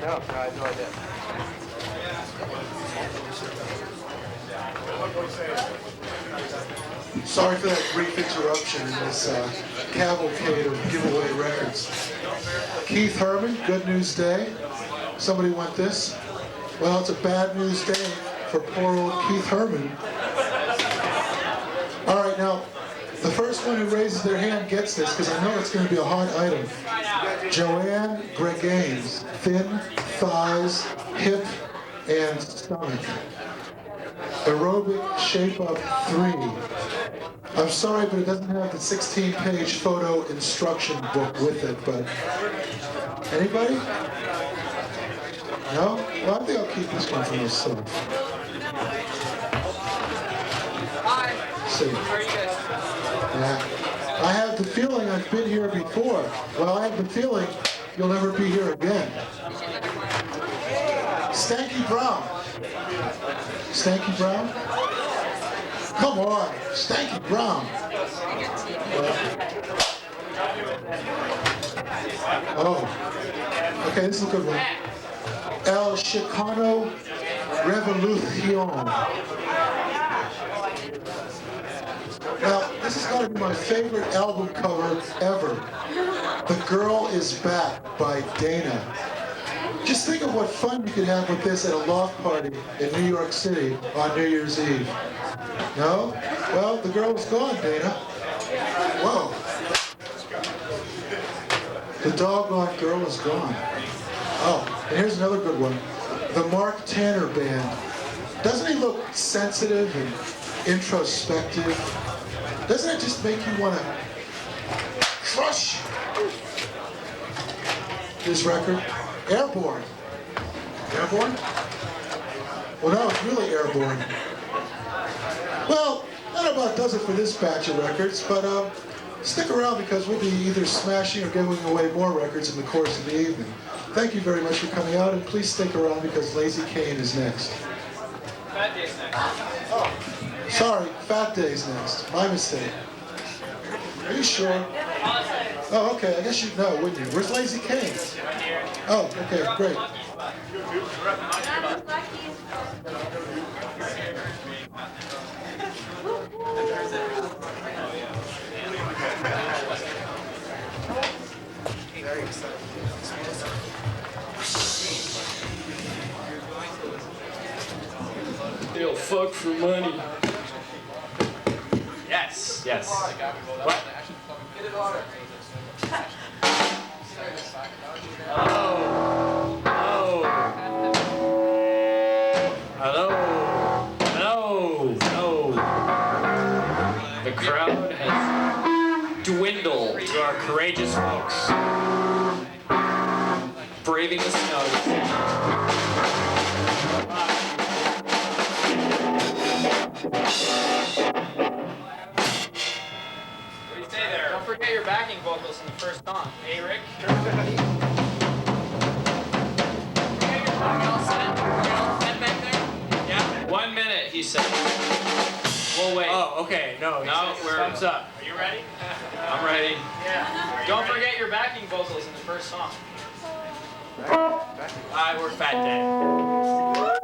No, I had no idea. Sorry for that brief interruption in this cavalcade of giveaway records. Keith Herman, Good News Day. Somebody want this? Well, it's a bad news day for poor old Keith Herman. All right, now, the first one who raises their hand gets this, because I know it's going to be a hard item. Joanne Gregaines, thin thighs, hip, and stomach. Aerobic shape-up 3. I'm sorry, but it doesn't have the 16-page photo instruction book with it, but... Anybody? No? Well, I think I'll keep this one for myself. Hi. See. How are you guys? Yeah. I have the feeling I've been here before. Well, I have the feeling you'll never be here again. Stanky Brown. Stanky Brown? Come on, Stanky Brown. Oh, okay, this is a good one. El Chicano Revolucion. Now, this has got to be my favorite album cover ever. The Girl Is Back by Dana. Just think of what fun you could have with this at a loft party in New York City on New Year's Eve. No? Well, the girl is gone, Dana. Whoa. The doggone girl is gone. Oh, and here's another good one. The Mark Tanner Band. Doesn't he look sensitive and introspective? Doesn't it just make you want to crush this record? Airborne. Airborne? Well, now it's really airborne. Well, that about does it for this batch of records, but stick around because we'll be either smashing or giving away more records in the course of the evening. Thank you very much for coming out, and please stick around because Lazy Kane is next. Fat Day's next. Oh, sorry, Fat Day's next. My mistake. Are you sure? Oh, okay, I guess you'd know, wouldn't you? Where's Lazy Kane? Oh, okay, great. Very excited. They'll fuck for money. Yes. Yes. What? Oh. Oh. Hello. Hello. Hello. The crowd has dwindled to our courageous folks. Braving the snow. Don't forget your backing vocals in the first song. Hey, Rick? Yeah, 1 minute, he said. We'll wait. Oh, okay. No, we're... Thumbs up. Are you ready? I'm ready. Yeah. Don't forget your backing vocals in the first song. We're Fat Day. We're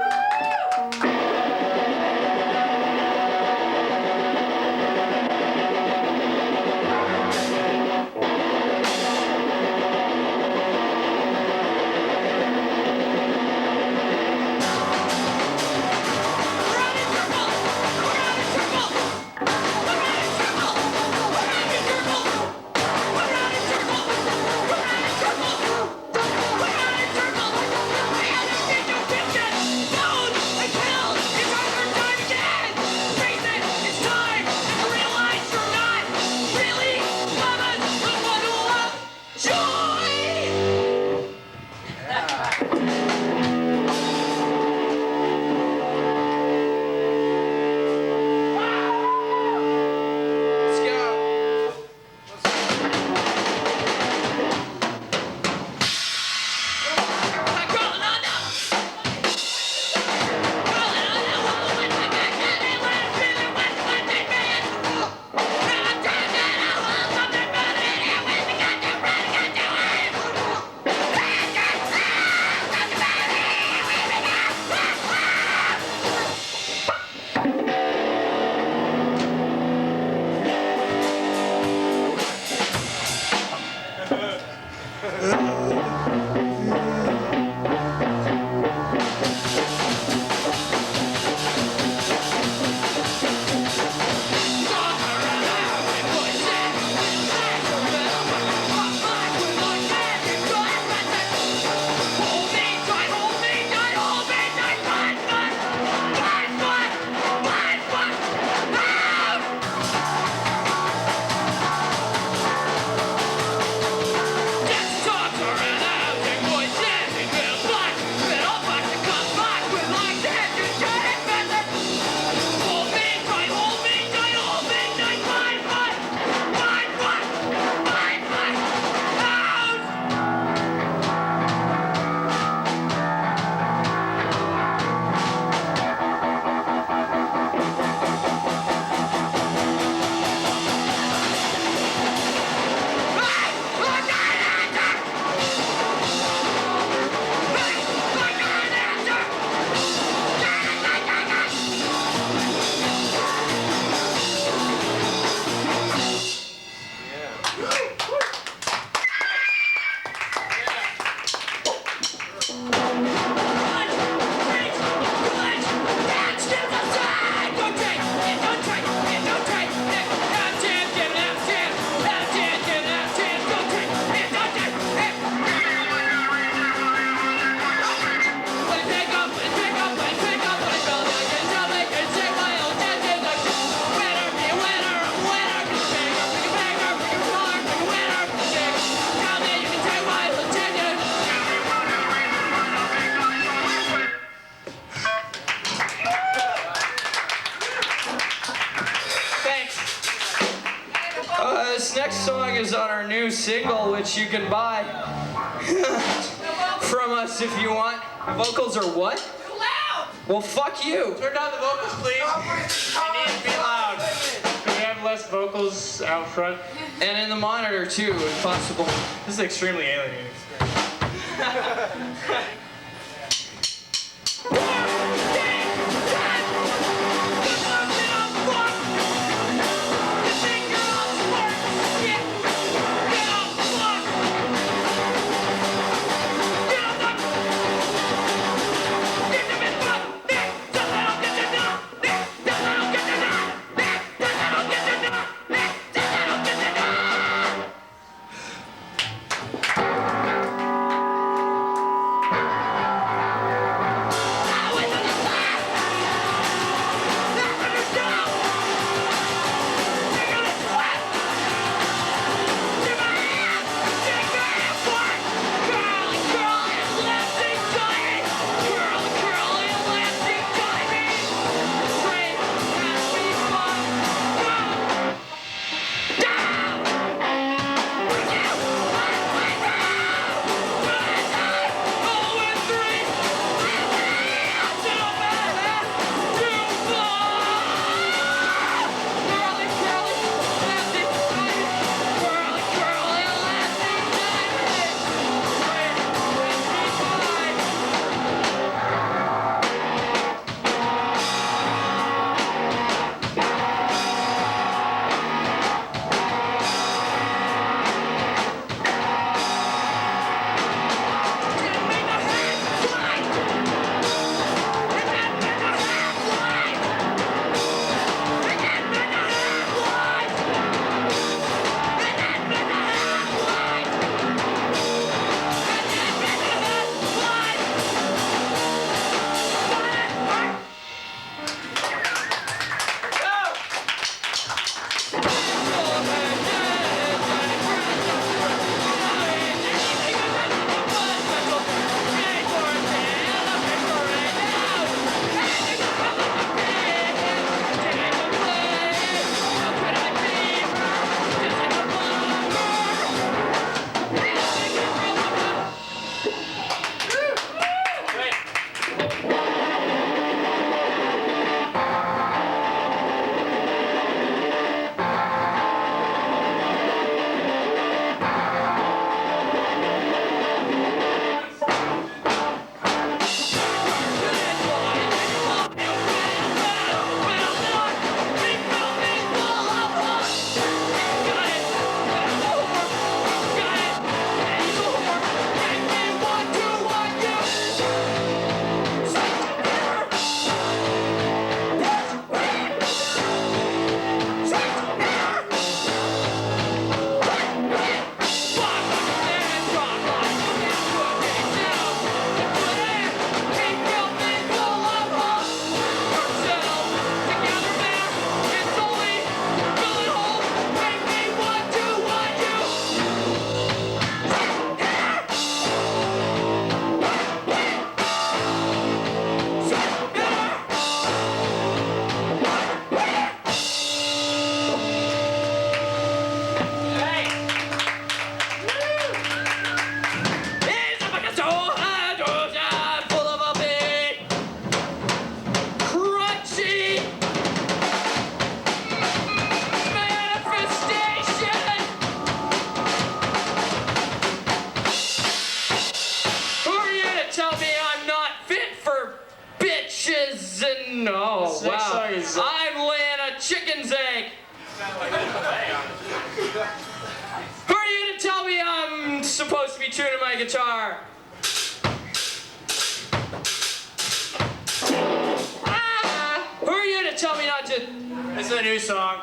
This next song is on our new single, which you can buy from us if you want. Vocals are what? Too loud! Well, fuck you. Turn down the vocals, please. They need to be loud. Can we have less vocals out front? And in the monitor, too, if possible. This is extremely alienating. tell me I'm not fit for bitches and oh wow. I'm laying a chicken's egg. Who are you to tell me I'm supposed to be tuning my guitar? Who are you to tell me not to? This is a new song.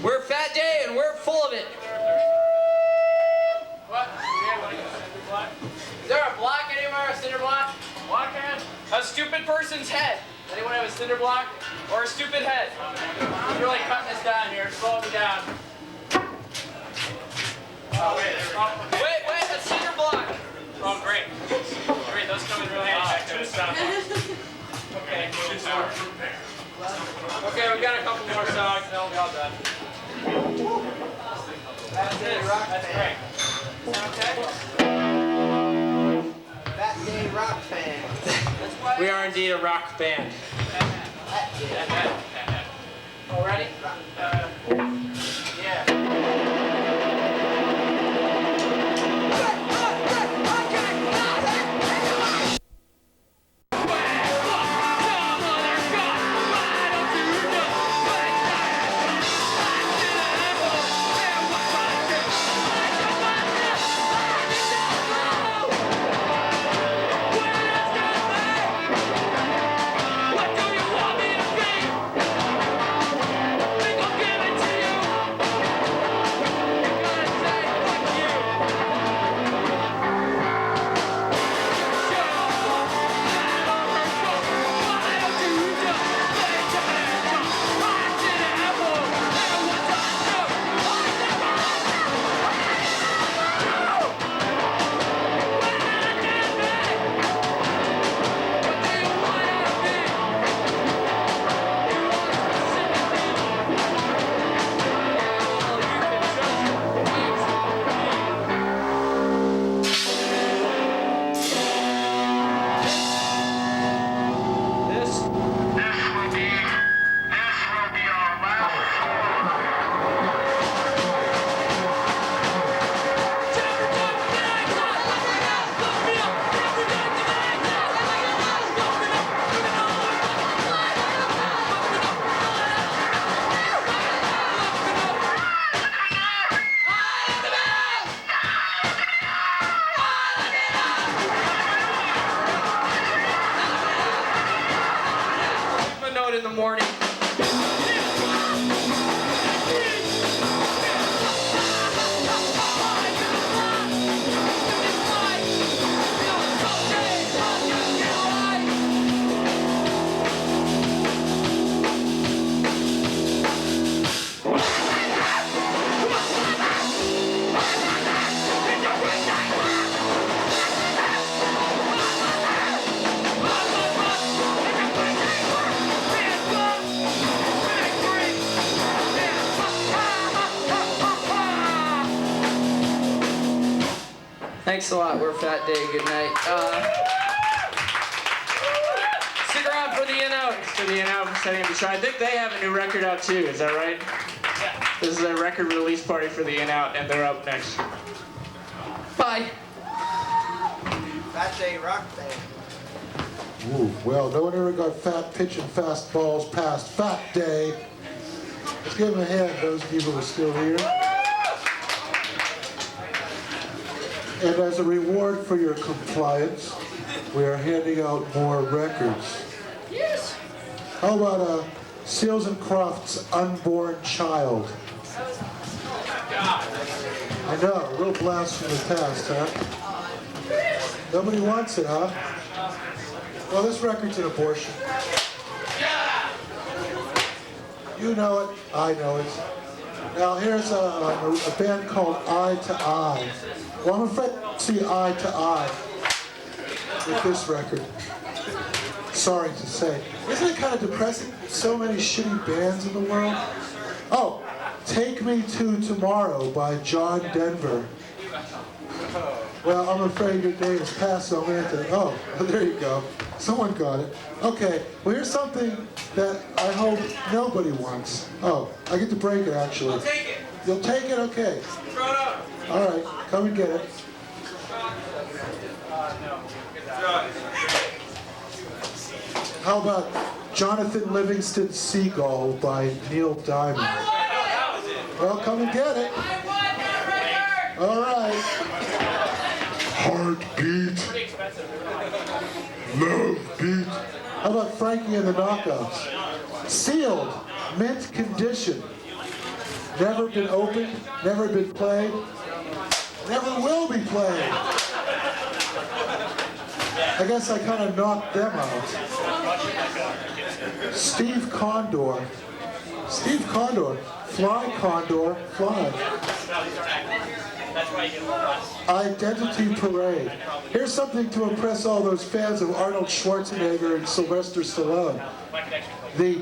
We're Fat Day and we're full of it. What? Is there a block anywhere? A cinder block? Blockhead? A stupid person's head. Anyone have a cinder block? Or a stupid head? I'm really cutting this down here. Slow me down. Oh, wait. Wait, a cinder block. Oh, great. Great, those come in really handy back there. Okay, okay, we've got a couple more songs and then we'll be all done. That's it. That's great. Sound okay? Fat Day Rock Band. We are indeed a rock band. All ready? Yeah. What do you want me to be? Thanks a lot. We're Fat Day. Good night. Stick around for the in-out. For the in-out from Setting Up the Show. I think they have a new record out too. Is that right? Yeah. This is a record release party for the in-out, and they're up next. Bye. Fat Day Rock Band. Ooh, well, no one ever got fat pitching fast balls past Fat Day. Let's give him a hand, those people who are still here. And as a reward for your compliance, we are handing out more records. Yes. How about Seals and Crofts' Unborn Child? I know, a little blast from the past, huh? Nobody wants it, huh? Well, this record's an abortion. You know it, I know it. Now here's a band called Eye to Eye. Well, I'm afraid to see Eye to Eye with this record. Sorry to say. Isn't it kind of depressing? So many shitty bands in the world. Oh, Take Me to Tomorrow by John Denver. Well, I'm afraid your day is past, so I'm going to have to... Oh, there you go. Someone got it. Okay, well, here's something that I hope nobody wants. Oh, I get to break it, actually. I'll take it. You'll take it? Okay. Throw it up. All right, come and get it. How about Jonathan Livingston Seagull by Neil Diamond? Well, come and get it. All right. Heartbeat. Love beat. How about Frankie and the Knockouts? Sealed, mint condition. Never been opened, never been played, never will be played. I guess I kind of knocked them out. Steve Condor. Steve Condor. Fly, Condor, fly. Identity Parade. Here's something to impress all those fans of Arnold Schwarzenegger and Sylvester Stallone. The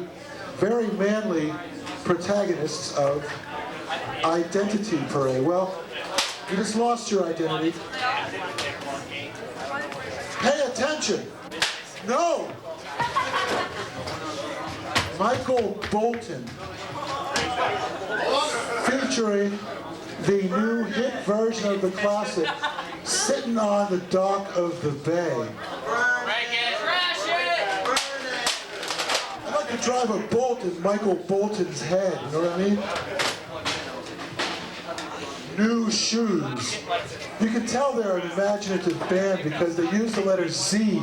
very manly protagonists of Identity Parade. Well, you just lost your identity. Pay attention. No! Michael Bolton. Featuring the new hit version of the classic, Sitting on the Dock of the Bay. I'd like to drive a bolt in Michael Bolton's head, you know what I mean? New Shoes. You can tell they're an imaginative band because they use the letter Z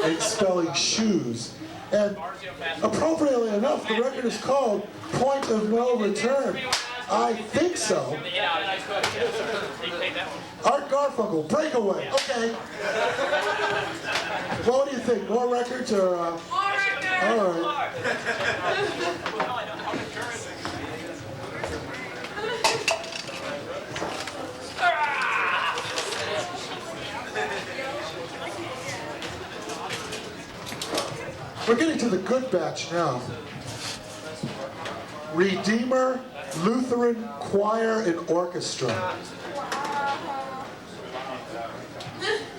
in spelling shoes. And appropriately enough, the record is called Point of No Return. I think so. Art Garfunkel, Breakaway. Okay. Well, what do you think? More records or? All right. We're getting to the good batch now. Redeemer Lutheran Choir and Orchestra.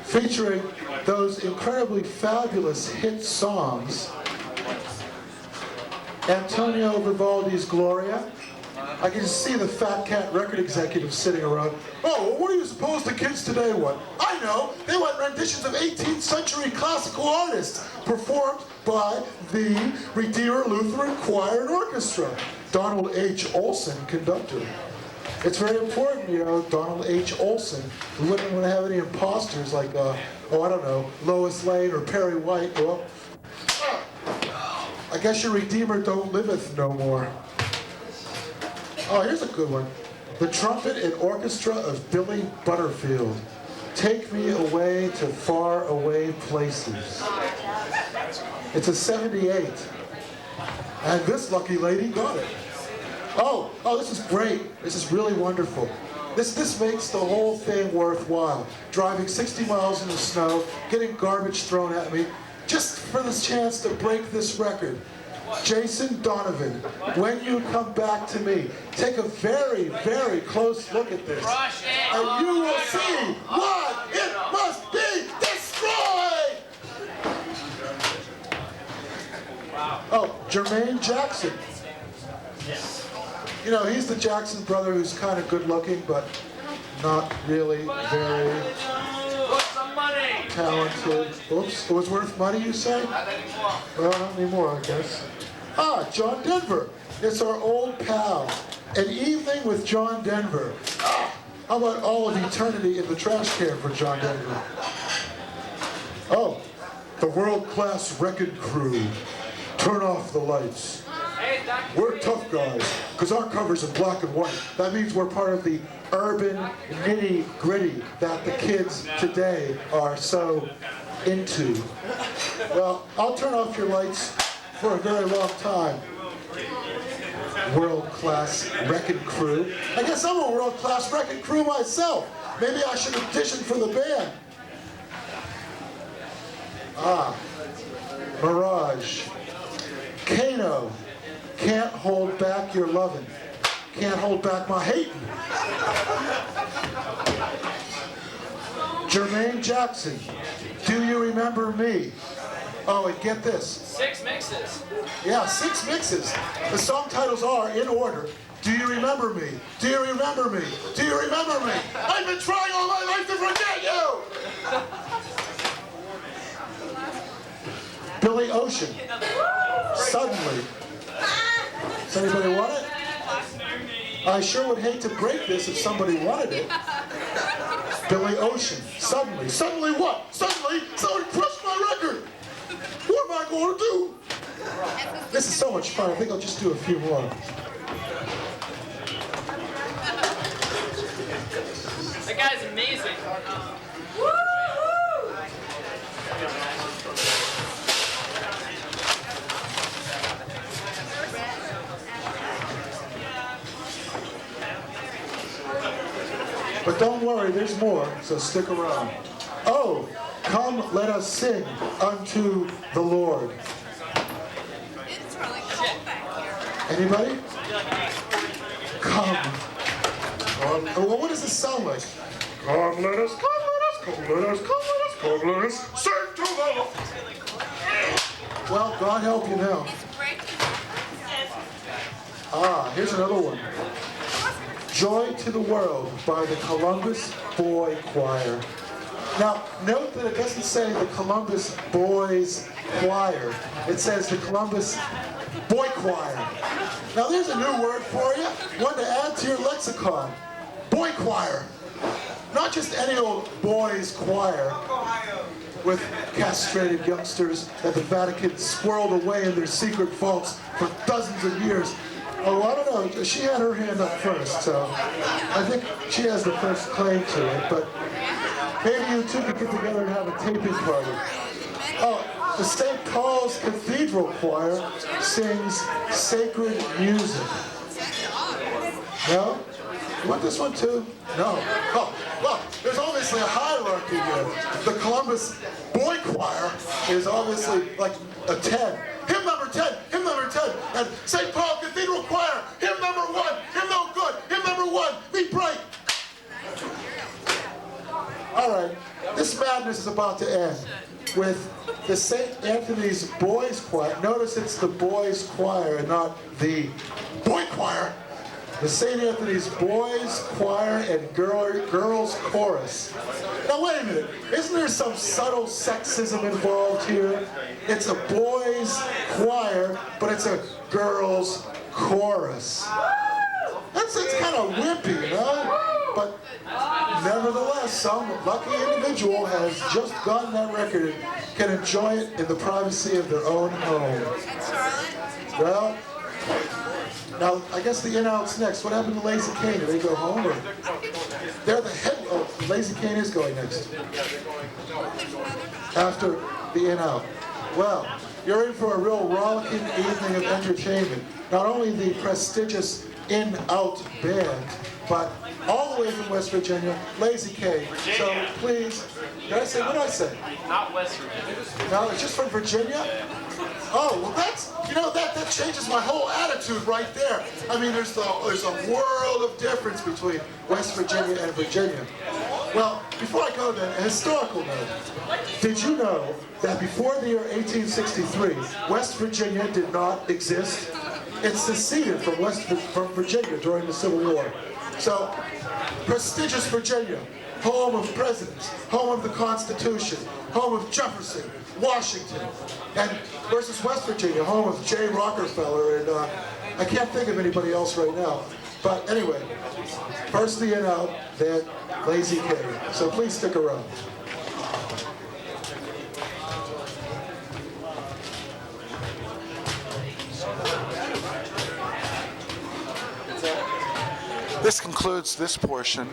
Featuring those incredibly fabulous hit songs. Antonio Vivaldi's Gloria. I can just see the Fat Cat record executives sitting around. Oh, well, what do you suppose the kids today want? I know, they want renditions of 18th century classical artists performed by the Redeemer Lutheran Choir and Orchestra. Donald H. Olson, conductor. It's very important, you know, Donald H. Olson. We wouldn't want to have any imposters like, oh, I don't know, Lois Lane or Perry White. Well, I guess your Redeemer don't liveth no more. Oh, here's a good one. The Trumpet and Orchestra of Billy Butterfield. Take Me Away to Far Away Places. It's a 78. And this lucky lady got it. Oh, this is great. This is really wonderful. This makes the whole thing worthwhile. Driving 60 miles in the snow, getting garbage thrown at me, just for this chance to break this record. Jason Donovan, when you come back to me, take a very, very close look at this, and you will see why it must be destroyed! Oh, Jermaine Jackson. You know, he's the Jackson brother who's kind of good looking, but not really very talented. Oops, it was worth money, you say? Well, not anymore, I guess. Ah, John Denver. It's our old pal. An evening with John Denver. Ah, how about all of eternity in the trash can for John Denver? Oh, the world-class wrecking crew. Turn off the lights. We're tough guys, because our cover's in black and white. That means we're part of the urban nitty-gritty that the kids today are so into. Well, I'll turn off your lights for a very long time. World-class wrecking crew. I guess I'm a world-class wrecking crew myself. Maybe I should audition for the band. Ah, Mirage. Kano. Can't hold back your lovin'. Can't hold back my hating. Jermaine Jackson. Do you remember me? Oh, and get this. 6 mixes. Yeah, 6 mixes. The song titles are, in order, Do You Remember Me? Do you remember me? Do you remember me? I've been trying all my life to forget you! Billy Ocean. Suddenly. Does anybody want it? I sure would hate to break this if somebody wanted it. Billy Ocean. Suddenly. Suddenly what? Suddenly somebody crushed my record! What am I going to do? This is so much fun. I think I'll just do a few more. That guy's amazing. But don't worry, there's more, so stick around. Oh, come let us sing unto the Lord. It's really cold back here. Anybody? Come. Well, what does this sound like? Come let us, come let us, come let us, come let us, come let us sing to the Lord. Well, God help you now. It's great. Ah, here's another one. Joy to the World by the Columbus Boy Choir. Now, note that it doesn't say the Columbus Boys Choir. It says the Columbus Boy Choir. Now, there's a new word for you, one to add to your lexicon. Boy Choir. Not just any old boys' choir with castrated youngsters that the Vatican squirreled away in their secret vaults for dozens of years. Oh, I don't know. She had her hand up first, so I think she has the first claim to it. But maybe you two could get together and have a taping party. Oh, the St. Paul's Cathedral Choir sings sacred music. No? You want this one too? No. Oh, well, there's obviously a hierarchy here. The Columbus Boy Choir is obviously like a 10. Hymn number 10, hymn number 10, and St. Paul Cathedral Choir, hymn number 1, hymn no good, hymn number 1, be bright. All right, this madness is about to end with the St. Anthony's Boys Choir. Notice it's the Boys Choir and not the Boy Choir. The St. Anthony's Boys Choir and Girls Chorus. Now wait a minute, isn't there some subtle sexism involved here? It's a boys' choir, but it's a girls' chorus. That's kind of wimpy, you know? But nevertheless, some lucky individual has just gotten that record and can enjoy it in the privacy of their own home. And Charlotte? Well, now, I guess the in-out's next. What happened to Lazy Kane? Did they go home? Or? They're the head... Oh, Lazy Kane is going next. After the in-out. Well, you're in for a real rollicking evening of entertainment. Not only the prestigious in-out band, but all the way from West Virginia, Lazy Kane. So please, did I say, what did I say? Not West Virginia. No, it's just from Virginia? Oh, well that changes my whole attitude right there. I mean, there's a world of difference between West Virginia and Virginia. Well, before I go then, a historical note. Did you know that before the year 1863, West Virginia did not exist? It seceded from Virginia during the Civil War. So, prestigious Virginia, home of presidents, home of the Constitution, home of Jefferson, Washington, and versus West Virginia, home of J. Rockefeller, and I can't think of anybody else right now. But anyway, first the In-Out, then Lazy K. So please stick around. This concludes this portion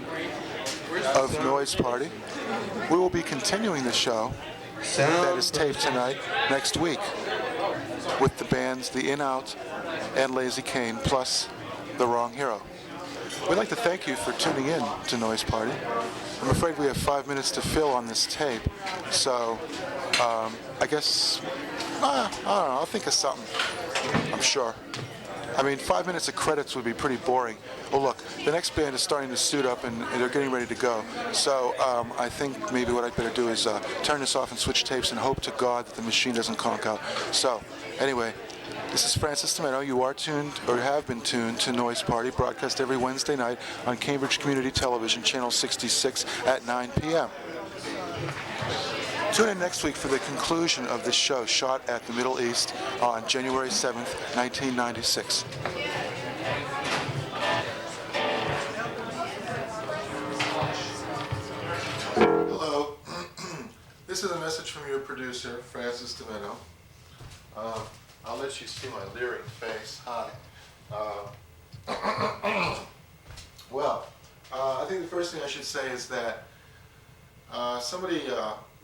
of Noise Party. We will be continuing the show that is taped tonight next week with the bands The In-Out and Lazy Kane plus The Wrong Hero. We'd like to thank you for tuning in to Noise Party. I'm afraid we have 5 minutes to fill on this tape, so I guess, I don't know, I'll think of something, I'm sure. I mean, 5 minutes of credits would be pretty boring. Well, look, the next band is starting to suit up and they're getting ready to go. So I think maybe what I'd better do is turn this off and switch tapes and hope to God that the machine doesn't conk out. So, anyway, this is Francis DiMenno. You are tuned, or have been tuned, to Noise Party, broadcast every Wednesday night on Cambridge Community Television, Channel 66 at 9 p.m. Tune in next week for the conclusion of this show, shot at the Middle East on January 7th, 1996. Hello. This is a message from your producer, Francis DiMenno. I'll let you see my leering face. Hi. Well, I think the first thing I should say is that somebody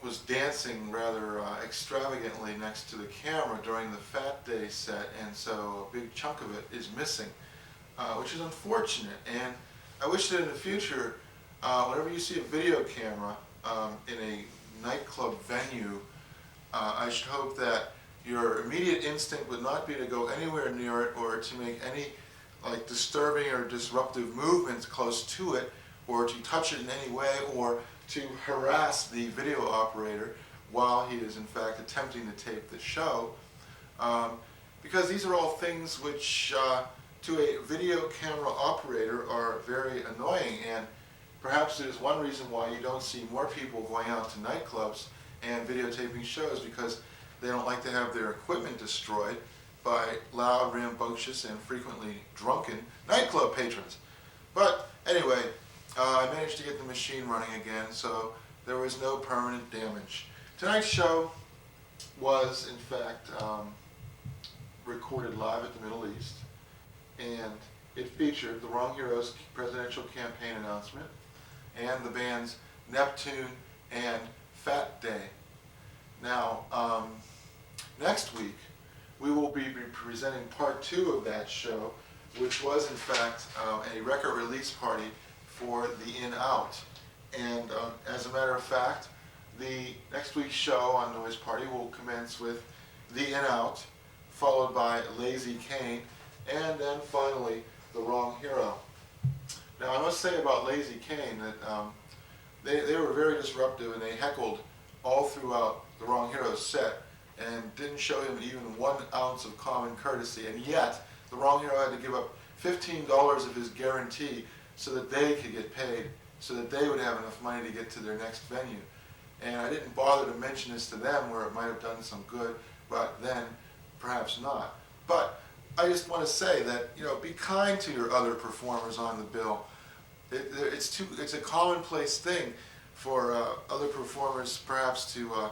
was dancing rather extravagantly next to the camera during the Fat Day set, and so a big chunk of it is missing, which is unfortunate. And I wish that in the future, whenever you see a video camera in a nightclub venue, I should hope that your immediate instinct would not be to go anywhere near it or to make any disturbing or disruptive movements close to it, or to touch it in any way, or to harass the video operator while he is in fact attempting to tape the show, because these are all things which to a video camera operator are very annoying, and perhaps it is one reason why you don't see more people going out to nightclubs and videotaping shows, because they don't like to have their equipment destroyed by loud, rambunctious, and frequently drunken nightclub patrons. But anyway, I managed to get the machine running again, so there was no permanent damage. Tonight's show was, in fact, recorded live at the Middle East, and it featured The Wrong Hero's presidential campaign announcement and the bands Neptune and Fat Day. Now, next week, we will be presenting part 2 of that show, which was, in fact, a record release party for the In-Out. And as a matter of fact, the next week's show on Noise Party will commence with the In-Out, followed by Lazy Kane, and then finally The Wrong Hero. Now I must say about Lazy Kane that they were very disruptive, and they heckled all throughout The Wrong Hero's set and didn't show him even 1 ounce of common courtesy, and yet The Wrong Hero had to give up $15 of his guarantee so that they could get paid, so that they would have enough money to get to their next venue. And I didn't bother to mention this to them where it might have done some good, but then perhaps not. But I just want to say that, be kind to your other performers on the bill. It's a commonplace thing for other performers perhaps to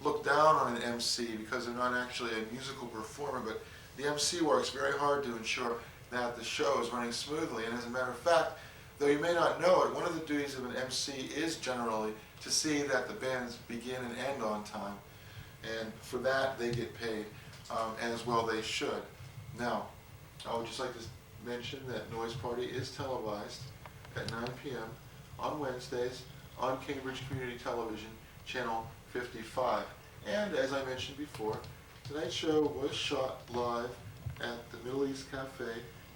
look down on an MC because they're not actually a musical performer, but the MC works very hard to ensure that the show is running smoothly. And as a matter of fact, though you may not know it, one of the duties of an MC is generally to see that the bands begin and end on time. And for that, they get paid, as well they should. Now, I would just like to mention that Noise Party is televised at 9 p.m. on Wednesdays on Cambridge Community Television, Channel 55. And as I mentioned before, Tonight's show was shot live at the Middle East Cafe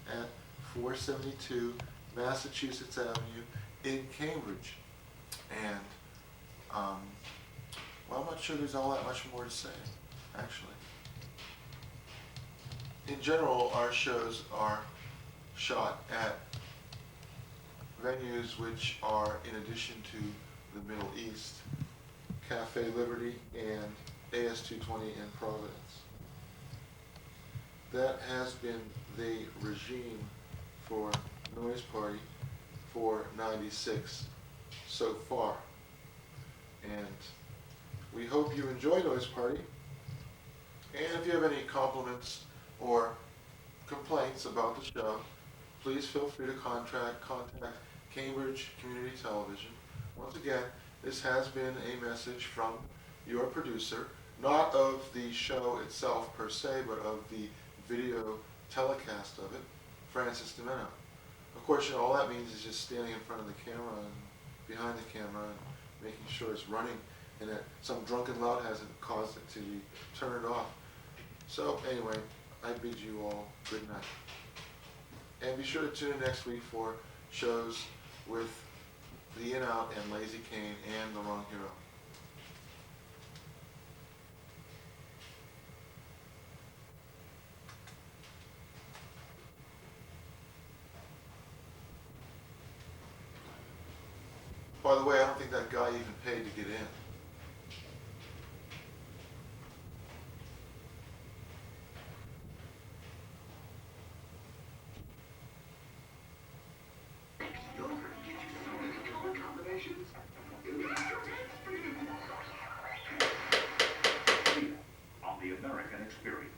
at 472 Massachusetts Avenue in Cambridge. And, well, I'm not sure there's all that much more to say, actually. In general, our shows are shot at venues which are, in addition to the Middle East, Cafe Liberty and AS220 in Providence. That has been the regime for Noise Party for 96 so far. And we hope you enjoy Noise Party. And if you have any compliments or complaints about the show, please feel free to contact Cambridge Community Television. Once again, this has been a message from your producer, not of the show itself per se, but of the video telecast of it, Francis DiMenno. Of course, you know, all that means is just standing in front of the camera and behind the camera and making sure it's running and that some drunken loud hasn't caused it to be turned off. So anyway, I bid you all good night. And be sure to tune in next week for shows with The In Out and Lazy Kane and The Wrong Hero. By the way, I don't think that guy even paid to get in. On the American Experience.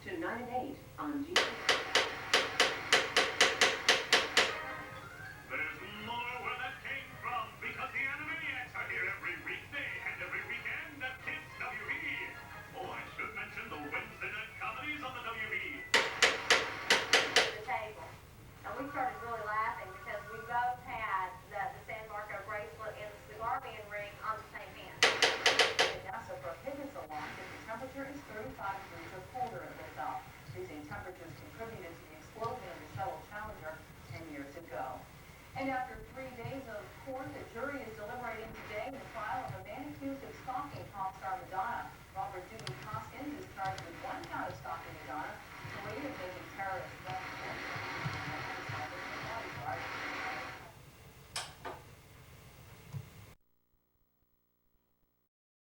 To 9 and 8 on G. There's more where that came from because the Animaniacs are here every weekday and every weekend at Kids WB. Oh, I should mention the Wednesday night comedies on the WB. The table. And we started really laughing because we both had the San Marco bracelet and the cigar band ring on the same hand. It also prohibits a lock if the temperature is 35 degrees or colder at liftoff. Freezing temperatures contributed to the explosion of the shuttle Challenger 10 years ago. And after 3 days of court, the jury is deliberating.